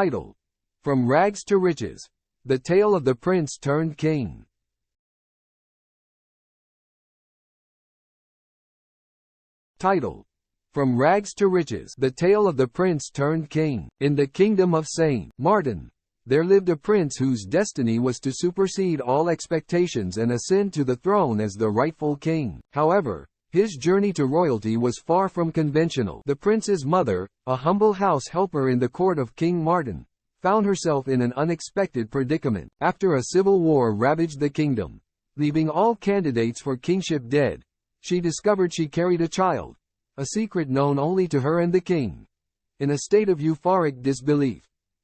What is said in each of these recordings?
Title: From Rags to Riches. The Tale of the Prince Turned King. Title: From Rags to Riches. The Tale of the Prince Turned King. In the kingdom of Saint Martin, there lived a prince whose destiny was to supersede all expectations and ascend to the throne as the rightful king. However, his journey to royalty was far from conventional. The prince's mother, a humble house helper in the court of King Martin, found herself in an unexpected predicament. After a civil war ravaged the kingdom, leaving all candidates for kingship dead, she discovered she carried a child, a secret known only to her and the king. In a state of euphoric disbelief,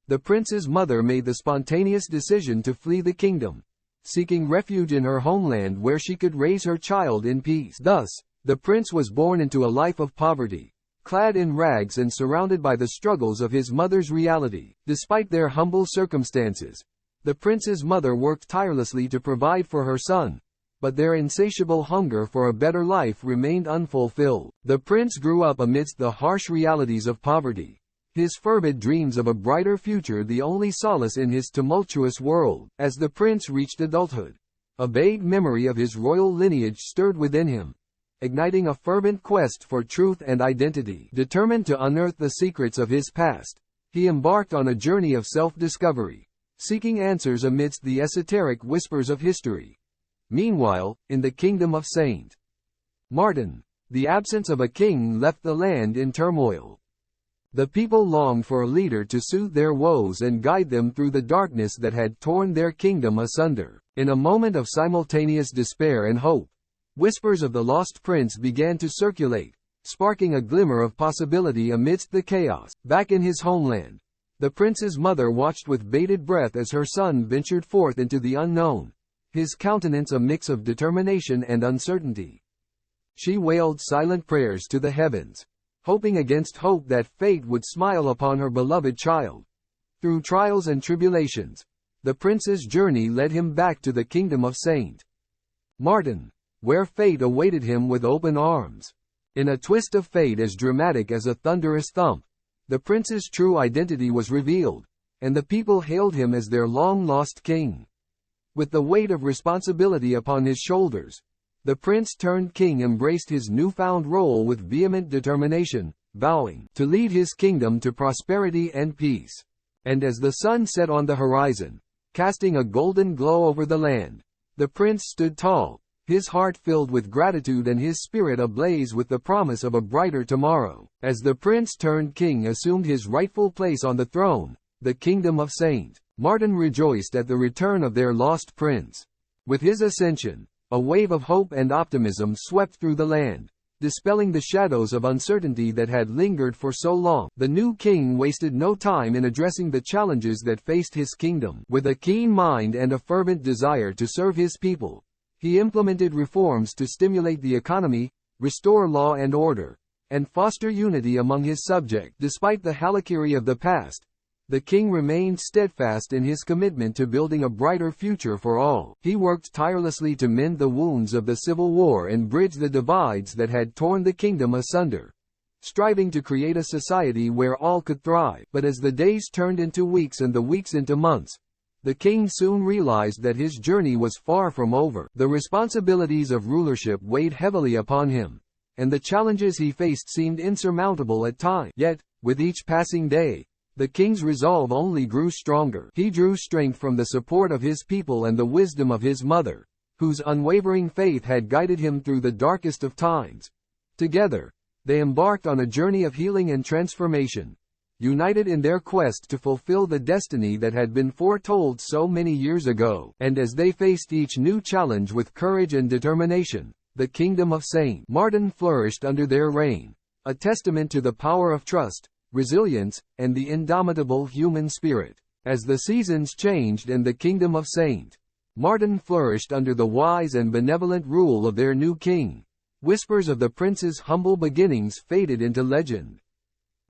the prince's mother made the spontaneous decision to flee the kingdom, seeking refuge in her homeland where she could raise her child in peace. Thus, the prince was born into a life of poverty, clad in rags and surrounded by the struggles of his mother's reality. Despite their humble circumstances, the prince's mother worked tirelessly to provide for her son, but their insatiable hunger for a better life remained unfulfilled. The prince grew up amidst the harsh realities of poverty, his fervid dreams of a brighter future the only solace in his tumultuous world. As the prince reached adulthood, a vague memory of his royal lineage stirred within him, igniting a fervent quest for truth and identity. Determined to unearth the secrets of his past, he embarked on a journey of self-discovery, seeking answers amidst the esoteric whispers of history. Meanwhile, in the kingdom of Saint Martin, the absence of a king left the land in turmoil. The people longed for a leader to soothe their woes and guide them through the darkness that had torn their kingdom asunder. In a moment of simultaneous despair and hope, whispers of the lost prince began to circulate, sparking a glimmer of possibility amidst the chaos. Back in his homeland, the prince's mother watched with bated breath as her son ventured forth into the unknown, his countenance a mix of determination and uncertainty. She wailed silent prayers to the heavens, hoping against hope that fate would smile upon her beloved child. Through trials and tribulations, the prince's journey led him back to the kingdom of Saint Martin, where fate awaited him with open arms. In a twist of fate as dramatic as a thunderous thump, the prince's true identity was revealed, and the people hailed him as their long-lost king. With the weight of responsibility upon his shoulders, the prince-turned king embraced his newfound role with vehement determination, vowing to lead his kingdom to prosperity and peace. And as the sun set on the horizon, casting a golden glow over the land, the prince stood tall, his heart filled with gratitude and his spirit ablaze with the promise of a brighter tomorrow. As the prince-turned king assumed his rightful place on the throne, the kingdom of Saint Martin rejoiced at the return of their lost prince. With his ascension, a wave of hope and optimism swept through the land, dispelling the shadows of uncertainty that had lingered for so long. The new king wasted no time in addressing the challenges that faced his kingdom. With a keen mind and a fervent desire to serve his people, he implemented reforms to stimulate the economy, restore law and order, and foster unity among his subjects. Despite the harakiri of the past, the king remained steadfast in his commitment to building a brighter future for all. He worked tirelessly to mend the wounds of the civil war and bridge the divides that had torn the kingdom asunder, striving to create a society where all could thrive. But as the days turned into weeks and the weeks into months, the king soon realized that his journey was far from over. The responsibilities of rulership weighed heavily upon him, and the challenges he faced seemed insurmountable at times. Yet, with each passing day, the king's resolve only grew stronger. He drew strength from the support of his people and the wisdom of his mother, whose unwavering faith had guided him through the darkest of times. Together, they embarked on a journey of healing and transformation, united in their quest to fulfill the destiny that had been foretold so many years ago. And as they faced each new challenge with courage and determination, the kingdom of Saint Martin flourished under their reign, a testament to the power of trust, resilience, and the indomitable human spirit. As the seasons changed and the kingdom of Saint Martin flourished under the wise and benevolent rule of their new king, whispers of the prince's humble beginnings faded into legend.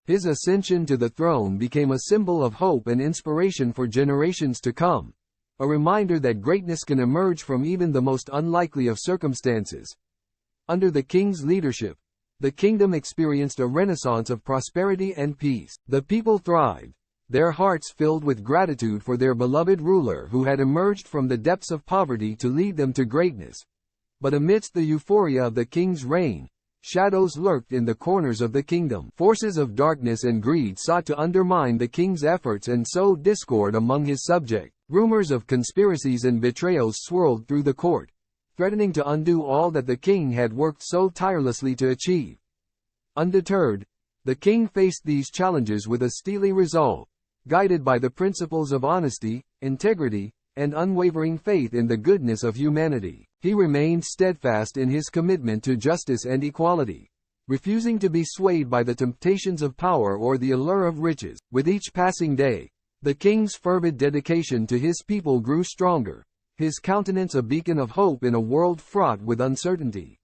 His ascension to the throne became a symbol of hope and inspiration for generations to come, a reminder that greatness can emerge from even the most unlikely of circumstances. Under the king's leadership, the kingdom experienced a renaissance of prosperity and peace. The people thrived, their hearts filled with gratitude for their beloved ruler who had emerged from the depths of poverty to lead them to greatness. But amidst the euphoria of the king's reign, shadows lurked in the corners of the kingdom. Forces of darkness and greed sought to undermine the king's efforts and sow discord among his subjects. Rumors of conspiracies and betrayals swirled through the court, threatening to undo all that the king had worked so tirelessly to achieve. Undeterred, the king faced these challenges with a steely resolve, guided by the principles of honesty, integrity, and unwavering faith in the goodness of humanity. He remained steadfast in his commitment to justice and equality, refusing to be swayed by the temptations of power or the allure of riches. With each passing day, the king's fervent dedication to his people grew stronger, his countenance a beacon of hope in a world fraught with uncertainty.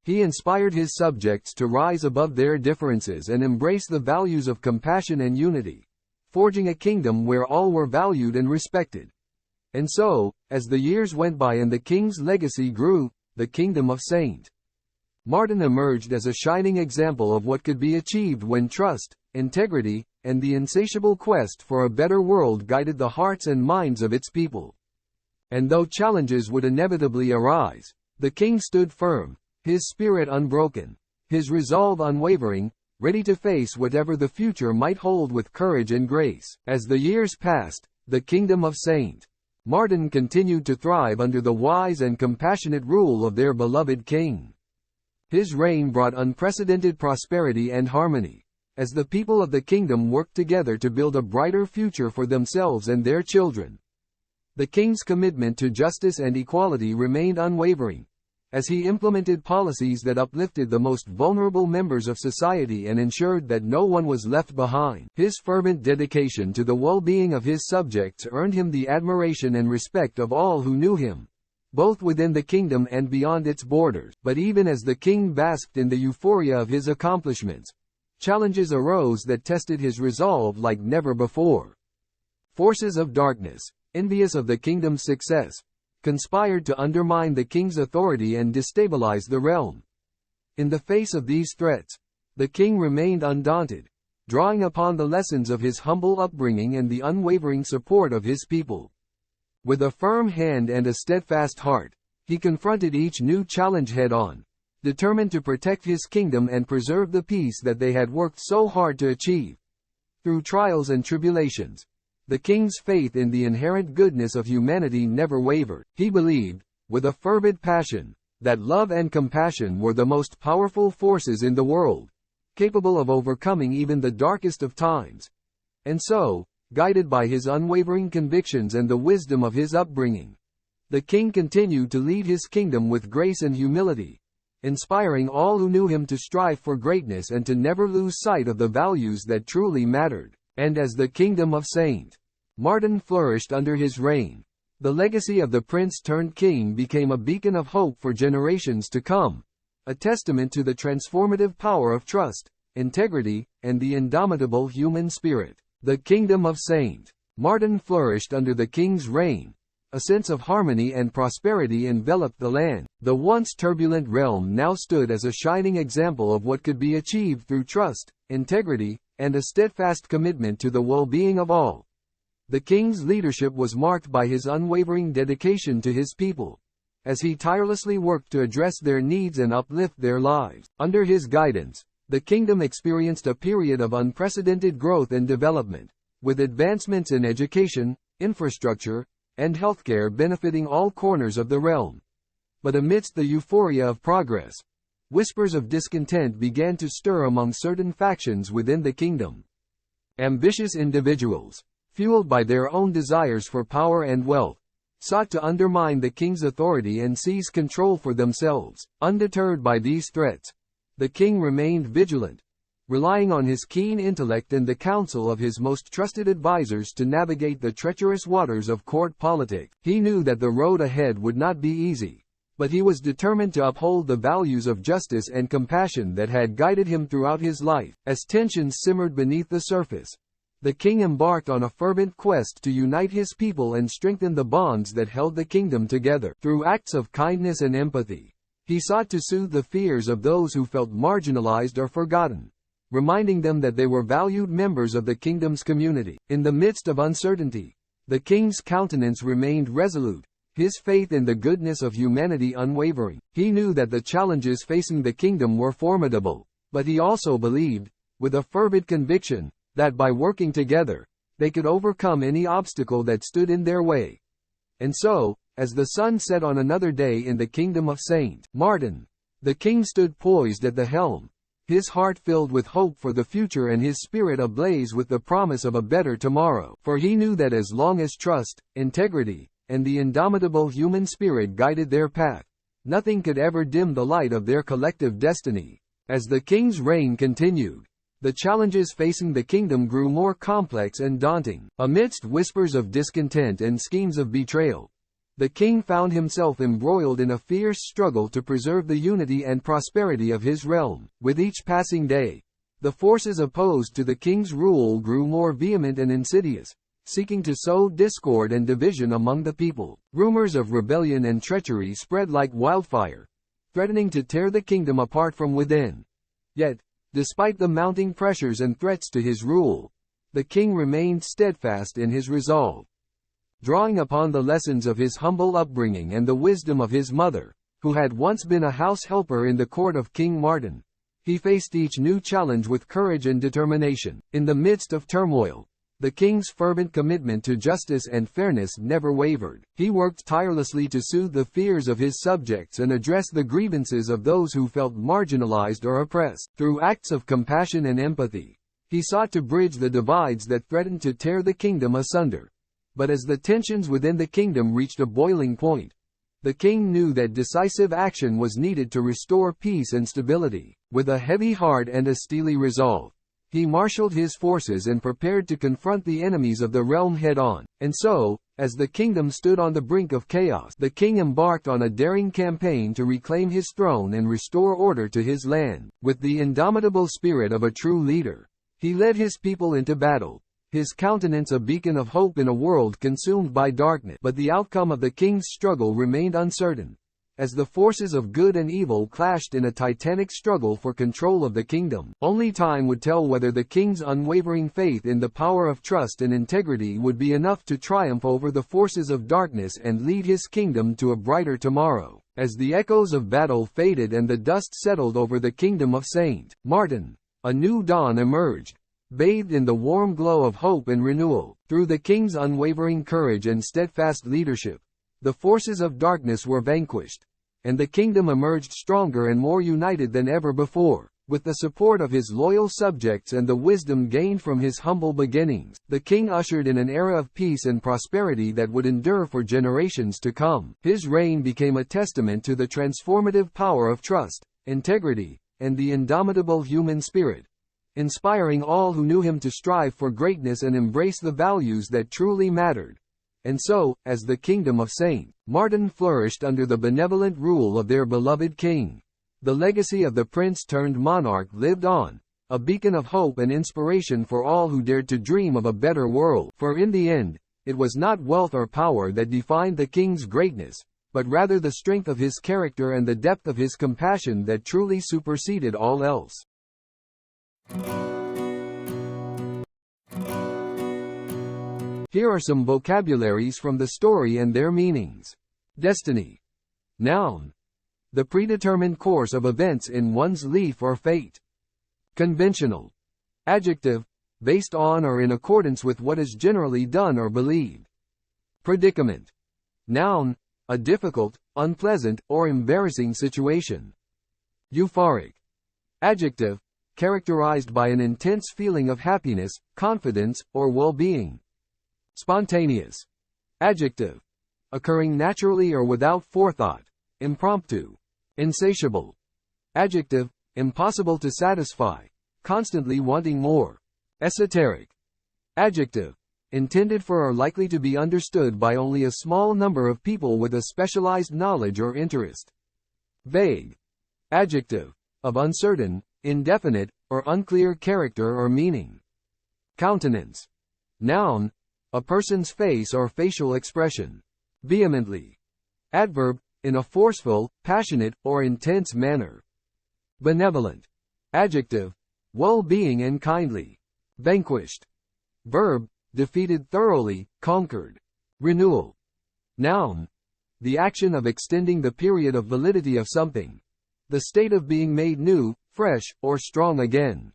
He inspired his subjects to rise above their differences and embrace the values of compassion and unity, forging a kingdom where all were valued and respected. And so, as the years went by and the king's legacy grew, the kingdom of Saint Martin emerged as a shining example of what could be achieved when trust, integrity, and the insatiable quest for a better world guided the hearts and minds of its people. And though challenges would inevitably arise, the king stood firm, his spirit unbroken, his resolve unwavering, ready to face whatever the future might hold with courage and grace. As the years passed, the kingdom of Saint Martin continued to thrive under the wise and compassionate rule of their beloved king. His reign brought unprecedented prosperity and harmony, as the people of the kingdom worked together to build a brighter future for themselves and their children. The king's commitment to justice and equality remained unwavering, as he implemented policies that uplifted the most vulnerable members of society and ensured that no one was left behind. His fervent dedication to the well-being of his subjects earned him the admiration and respect of all who knew him, both within the kingdom and beyond its borders. But even as the king basked in the euphoria of his accomplishments, challenges arose that tested his resolve like never before. Forces of darkness, envious of the kingdom's success, conspired to undermine the king's authority and destabilize the realm. In the face of these threats, the king remained undaunted, drawing upon the lessons of his humble upbringing and the unwavering support of his people. With a firm hand and a steadfast heart, he confronted each new challenge head-on, determined to protect his kingdom and preserve the peace that they had worked so hard to achieve. Through trials and tribulations, the king's faith in the inherent goodness of humanity never wavered. He believed, with a fervent passion, that love and compassion were the most powerful forces in the world, capable of overcoming even the darkest of times. And so, guided by his unwavering convictions and the wisdom of his upbringing, the king continued to lead his kingdom with grace and humility, inspiring all who knew him to strive for greatness and to never lose sight of the values that truly mattered. And as the kingdom of Saint Martin flourished under his reign, the legacy of the prince-turned-king became a beacon of hope for generations to come, a testament to the transformative power of trust, integrity, and the indomitable human spirit. The kingdom of Saint Martin flourished under the king's reign. A sense of harmony and prosperity enveloped the land. The once turbulent realm now stood as a shining example of what could be achieved through trust, integrity, and a steadfast commitment to the well-being of all. The king's leadership was marked by his unwavering dedication to his people, as he tirelessly worked to address their needs and uplift their lives. Under his guidance, the kingdom experienced a period of unprecedented growth and development, with advancements in education, infrastructure, and healthcare benefiting all corners of the realm. But amidst the euphoria of progress, whispers of discontent began to stir among certain factions within the kingdom. Ambitious individuals, fueled by their own desires for power and wealth, sought to undermine the king's authority and seize control for themselves. Undeterred by these threats, the king remained vigilant, relying on his keen intellect and the counsel of his most trusted advisors to navigate the treacherous waters of court politics. He knew that the road ahead would not be easy, but he was determined to uphold the values of justice and compassion that had guided him throughout his life. As tensions simmered beneath the surface, the king embarked on a fervent quest to unite his people and strengthen the bonds that held the kingdom together. Through acts of kindness and empathy, he sought to soothe the fears of those who felt marginalized or forgotten, reminding them that they were valued members of the kingdom's community. In the midst of uncertainty, the king's countenance remained resolute, his faith in the goodness of humanity unwavering. He knew that the challenges facing the kingdom were formidable, but he also believed, with a fervent conviction, that by working together, they could overcome any obstacle that stood in their way. And so, as the sun set on another day in the kingdom of Saint Martin, the king stood poised at the helm, his heart filled with hope for the future and his spirit ablaze with the promise of a better tomorrow. For he knew that as long as trust, integrity, and the indomitable human spirit guided their path, nothing could ever dim the light of their collective destiny. As the king's reign continued, the challenges facing the kingdom grew more complex and daunting. Amidst whispers of discontent and schemes of betrayal, the king found himself embroiled in a fierce struggle to preserve the unity and prosperity of his realm. With each passing day, the forces opposed to the king's rule grew more vehement and insidious, seeking to sow discord and division among the people. Rumors of rebellion and treachery spread like wildfire, threatening to tear the kingdom apart from within. Yet, despite the mounting pressures and threats to his rule, the king remained steadfast in his resolve. Drawing upon the lessons of his humble upbringing and the wisdom of his mother, who had once been a house helper in the court of King Martin, he faced each new challenge with courage and determination. In the midst of turmoil, the king's fervent commitment to justice and fairness never wavered. He worked tirelessly to soothe the fears of his subjects and address the grievances of those who felt marginalized or oppressed. Through acts of compassion and empathy, he sought to bridge the divides that threatened to tear the kingdom asunder. But as the tensions within the kingdom reached a boiling point, the king knew that decisive action was needed to restore peace and stability. With a heavy heart and a steely resolve, he marshaled his forces and prepared to confront the enemies of the realm head-on. And so, as the kingdom stood on the brink of chaos, the king embarked on a daring campaign to reclaim his throne and restore order to his land. With the indomitable spirit of a true leader, he led his people into battle, his countenance a beacon of hope in a world consumed by darkness. But the outcome of the king's struggle remained uncertain, as the forces of good and evil clashed in a titanic struggle for control of the kingdom. Only time would tell whether the king's unwavering faith in the power of trust and integrity would be enough to triumph over the forces of darkness and lead his kingdom to a brighter tomorrow. As the echoes of battle faded and the dust settled over the kingdom of Saint Martin, a new dawn emerged, bathed in the warm glow of hope and renewal. Through the king's unwavering courage and steadfast leadership, the forces of darkness were vanquished, and the kingdom emerged stronger and more united than ever before. With the support of his loyal subjects and the wisdom gained from his humble beginnings, the king ushered in an era of peace and prosperity that would endure for generations to come. His reign became a testament to the transformative power of trust, integrity, and the indomitable human spirit, inspiring all who knew him to strive for greatness and embrace the values that truly mattered. And so, as the kingdom of Saint Martin flourished under the benevolent rule of their beloved king, the legacy of the prince-turned-monarch lived on, a beacon of hope and inspiration for all who dared to dream of a better world. For in the end, it was not wealth or power that defined the king's greatness, but rather the strength of his character and the depth of his compassion that truly superseded all else. Here are some vocabularies from the story and their meanings. Destiny. Noun. The predetermined course of events in one's life or fate. Conventional. Adjective. Based on or in accordance with what is generally done or believed. Predicament. Noun. A difficult, unpleasant, or embarrassing situation. Euphoric. Adjective. Characterized by an intense feeling of happiness, confidence, or well-being. Spontaneous. Adjective. Occurring naturally or without forethought. Impromptu. Insatiable. Adjective. Impossible to satisfy. Constantly wanting more. Esoteric. Adjective. Intended for or likely to be understood by only a small number of people with a specialized knowledge or interest. Vague. Adjective. Of uncertain, indefinite, or unclear character or meaning. Countenance. Noun. A person's face or facial expression. Vehemently. Adverb. In a forceful, passionate, or intense manner. Benevolent. Adjective. well-being and kindly. Vanquished. Verb, defeated thoroughly, conquered. Renewal. Noun, the action of extending the period of validity of something. The state of being made new, fresh, or strong again.